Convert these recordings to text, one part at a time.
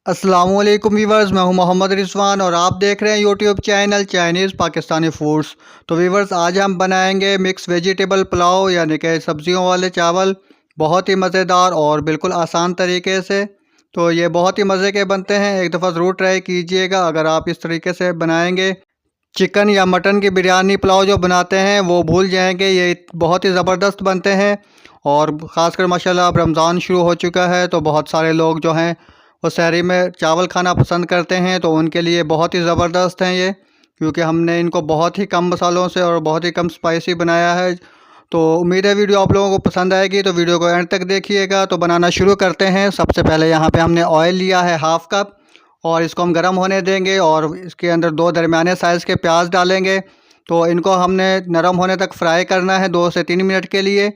अस्सलामुअलैकुम वीवर्स, मैं हूं मोहम्मद रिजवान और आप देख रहे हैं YouTube channel Chinese Pakistani foods. तो वीवर्स, आज हम बनाएंगे मिक्स वेजिटेबल पुलाव यानी कि सब्जियों वाले चावल। बहुत ही मज़ेदार और बिल्कुल आसान तरीके से। तो ये बहुत ही मज़े के बनते हैं, एक दफ़ा ज़रूर ट्राई कीजिएगा। अगर आप इस तरीके से बनाएंगे चिकन या मटन की बिरयानी पुलाव जो बनाते हैं वो भूल जाएंगे। ये बहुत ही ज़बरदस्त बनते हैं। और ख़ासकर माशाल्लाह अब रमज़ान शुरू हो चुका है तो बहुत सारे लोग जो हैं वो सहरी में चावल खाना पसंद करते हैं, तो उनके लिए बहुत ही ज़बरदस्त हैं ये, क्योंकि हमने इनको बहुत ही कम मसालों से और बहुत ही कम स्पाइसी बनाया है। तो उम्मीद है वीडियो आप लोगों को पसंद आएगी, तो वीडियो को एंड तक देखिएगा। तो बनाना शुरू करते हैं। सबसे पहले यहाँ पे हमने ऑयल लिया है हाफ़ कप और इसको हम गर्म होने देंगे और इसके अंदर दो दरमियाने साइज़ के प्याज डालेंगे। तो इनको हमने नरम होने तक फ्राई करना है 2 से 3 मिनट के लिए।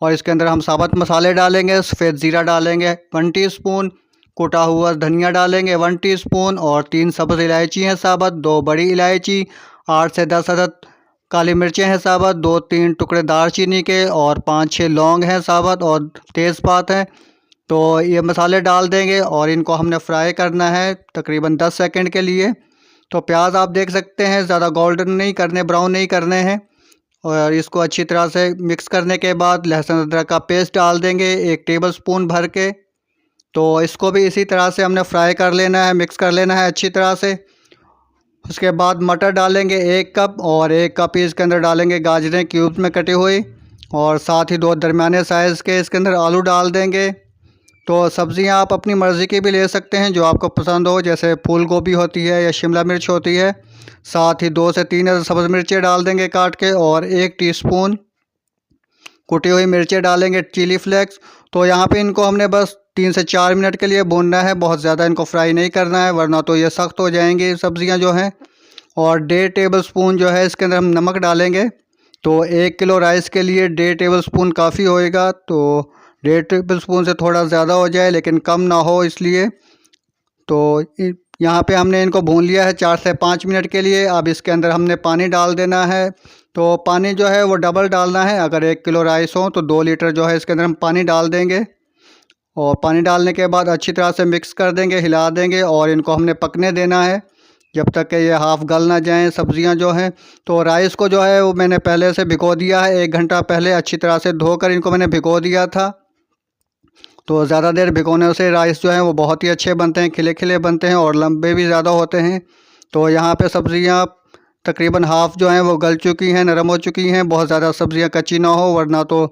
और इसके अंदर हम साबुत मसाले डालेंगे। सफ़ेद ज़ीरा डालेंगे 1 टीस्पून, कुटा हुआ धनिया डालेंगे 1 टीस्पून और 3 सब्ज़ इलायची हैं साबुत, 2 बड़ी इलायची, 8 से 10 अदद काली मिर्चें हैं साबुत, 2-3 टुकड़े दालचीनी के और 5-6 लौंग हैं साबुत और तेज़पात हैं। तो ये मसाले डाल देंगे और इनको हमने फ्राई करना है तकरीबन 10 सेकंड के लिए। तो प्याज आप देख सकते हैं ज़्यादा गोल्डन नहीं करने, ब्राउन नहीं करने हैं। और इसको अच्छी तरह से मिक्स करने के बाद लहसुन अदरक का पेस्ट डाल देंगे 1 टेबलस्पून भर के। तो इसको भी इसी तरह से हमने फ्राई कर लेना है, मिक्स कर लेना है अच्छी तरह से। उसके बाद मटर डालेंगे 1 कप और 1 कप ही इसके अंदर डालेंगे गाजरें क्यूब्स में कटी हुई और साथ ही 2 दरमियाने साइज़ के इसके अंदर आलू डाल देंगे। तो सब्ज़ियां आप अपनी मर्ज़ी की भी ले सकते हैं जो आपको पसंद हो, जैसे फूल गोभी होती है या शिमला मिर्च होती है। साथ ही 2 से 3 सब्ज़ मिर्चें डाल देंगे काट के और 1 टीस्पून कुटी हुई मिर्चें डालेंगे चिली फ्लेक्स। तो यहाँ पे इनको हमने बस 3 से 4 मिनट के लिए भूनना है, बहुत ज़्यादा इनको फ्राई नहीं करना है वरना तो ये सख्त हो जाएंगी सब्ज़ियाँ जो हैं। और 1.5 टेबलस्पून जो है इसके अंदर हम नमक डालेंगे। तो 1 किलो राइस के लिए 1.5 टेबलस्पून काफ़ी होएगा। तो 1.5 टेबलस्पून से थोड़ा ज़्यादा हो जाए लेकिन कम ना हो इसलिए। तो यहाँ पे हमने इनको भून लिया है 4 से 5 मिनट के लिए। अब इसके अंदर हमने पानी डाल देना है। तो पानी जो है वो डबल डालना है। अगर 1 किलो राइस हो तो 2 लीटर जो है इसके अंदर हम पानी डाल देंगे। और पानी डालने के बाद अच्छी तरह से मिक्स कर देंगे, हिला देंगे और इनको हमने पकने देना है जब तक कि ये हाफ़ गल ना जाएँ सब्ज़ियाँ जो हैं। तो राइस को जो है वो मैंने पहले से भिगो दिया है, 1 घंटा पहले अच्छी तरह से धोकर इनको मैंने भिगो दिया था। तो ज़्यादा देर भिगोने से राइस जो हैं वो बहुत ही अच्छे बनते हैं, खिले खिले बनते हैं और लंबे भी ज़्यादा होते हैं। तो यहाँ पे सब्ज़ियाँ तकरीबन हाफ़ जो हैं वो गल चुकी हैं, नरम हो चुकी हैं। बहुत ज़्यादा सब्ज़ियाँ कच्ची ना हो वरना तो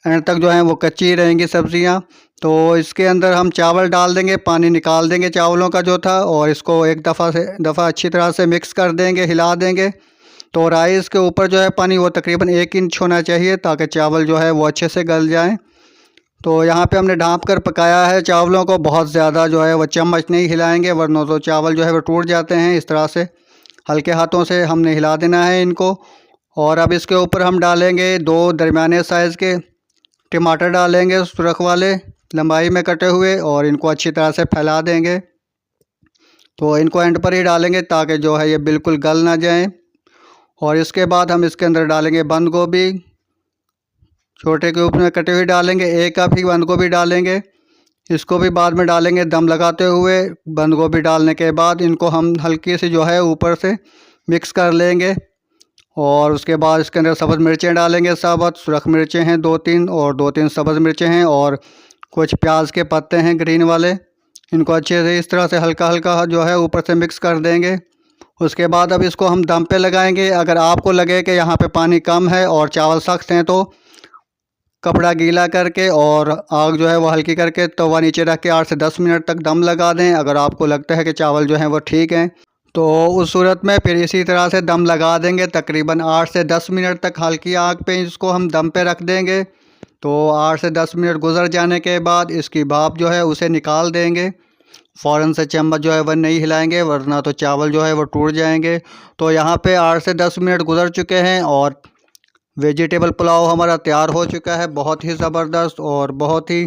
एंड तक जो हैं वो कच्ची ही रहेंगी सब्ज़ियाँ। तो इसके अंदर हम चावल डाल देंगे, पानी निकाल देंगे चावलों का जो था और इसको एक दफ़ा अच्छी तरह से मिक्स कर देंगे, हिला देंगे। तो राइस के ऊपर जो है पानी वो तकरीबन 1 इंच होना चाहिए ताकि चावल जो है वो अच्छे से गल जाएँ। तो यहाँ पे हमने ढाँप कर पकाया है चावलों को, बहुत ज़्यादा जो है वो चम्मच नहीं हिलाएंगे वरना तो चावल जो है वो टूट जाते हैं। इस तरह से हल्के हाथों से हमने हिला देना है इनको। और अब इसके ऊपर हम डालेंगे 2 दरमियाने साइज़ के टमाटर डालेंगे, सुरख वाले लंबाई में कटे हुए, और इनको अच्छी तरह से फैला देंगे। तो इनको एंड पर ही डालेंगे ताकि जो है ये बिल्कुल गल ना जाएं। और इसके बाद हम इसके अंदर डालेंगे बंद गोभी, छोटे क्यूब में कटे हुए डालेंगे, 1 कप ही बंद गोभी डालेंगे। इसको भी बाद में डालेंगे दम लगाते हुए। बंद गोभी डालने के बाद इनको हम हल्की सी जो है ऊपर से मिक्स कर लेंगे। और उसके बाद इसके अंदर सब्ज़ मिर्चें डालेंगे साबुत, सुरख मिर्चें हैं 2-3 और 2-3 सब्ज़ मिर्चें हैं और कुछ प्याज के पत्ते हैं ग्रीन वाले। इनको अच्छे से इस तरह से हल्का हल्का जो है ऊपर से मिक्स कर देंगे। उसके बाद अब इसको हम दम पे लगाएंगे। अगर आपको लगे कि यहाँ पे पानी कम है और चावल सख्त हैं तो कपड़ा गीला करके और आग जो है वो हल्की करके तवा नीचे रख के 8 से 10 मिनट तक दम लगा दें। अगर आपको लगता है कि चावल जो हैं वो ठीक हैं तो उस सूरत में फिर इसी तरह से दम लगा देंगे तकरीबन 8 से 10 मिनट तक हल्की आग पे इसको हम दम पे रख देंगे। तो 8 से 10 मिनट गुजर जाने के बाद इसकी भाप जो है उसे निकाल देंगे। फ़ौरन से चम्मच जो है वह नहीं हिलाएंगे वरना तो चावल जो है वो टूट जाएंगे। तो यहाँ पे 8 से 10 मिनट गुजर चुके हैं और वेजिटेबल पुलाव हमारा तैयार हो चुका है। बहुत ही ज़बरदस्त और बहुत ही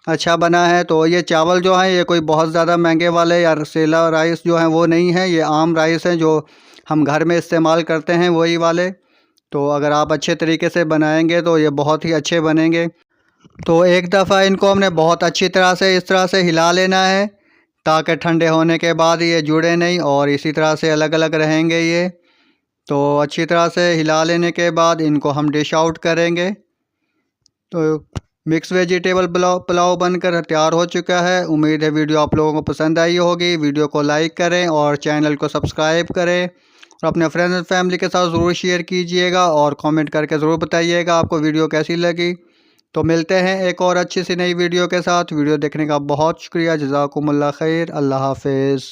अच्छा बना है। तो ये चावल जो हैं ये कोई बहुत ज़्यादा महंगे वाले या सेला राइस जो हैं वो नहीं है, ये आम राइस हैं जो हम घर में इस्तेमाल करते हैं वही वाले। तो अगर आप अच्छे तरीके से बनाएंगे तो ये बहुत ही अच्छे बनेंगे। तो एक दफ़ा इनको हमने बहुत अच्छी तरह से इस तरह से हिला लेना है ताकि ठंडे होने के बाद ये जुड़े नहीं और इसी तरह से अलग अलग रहेंगे ये। तो अच्छी तरह से हिला लेने के बाद इनको हम डिश आउट करेंगे। तो मिक्स वेजिटेबल पुलाव बनकर तैयार हो चुका है। उम्मीद है वीडियो आप लोगों को पसंद आई होगी। वीडियो को लाइक करें और चैनल को सब्सक्राइब करें और अपने फ्रेंड्स एंड फैमिली के साथ ज़रूर शेयर कीजिएगा और कमेंट करके ज़रूर बताइएगा आपको वीडियो कैसी लगी। तो मिलते हैं एक और अच्छी सी नई वीडियो के साथ। वीडियो देखने का बहुत शुक्रिया। जज़ाकुमुल्लाह खैर। अल्लाह हाफिज़।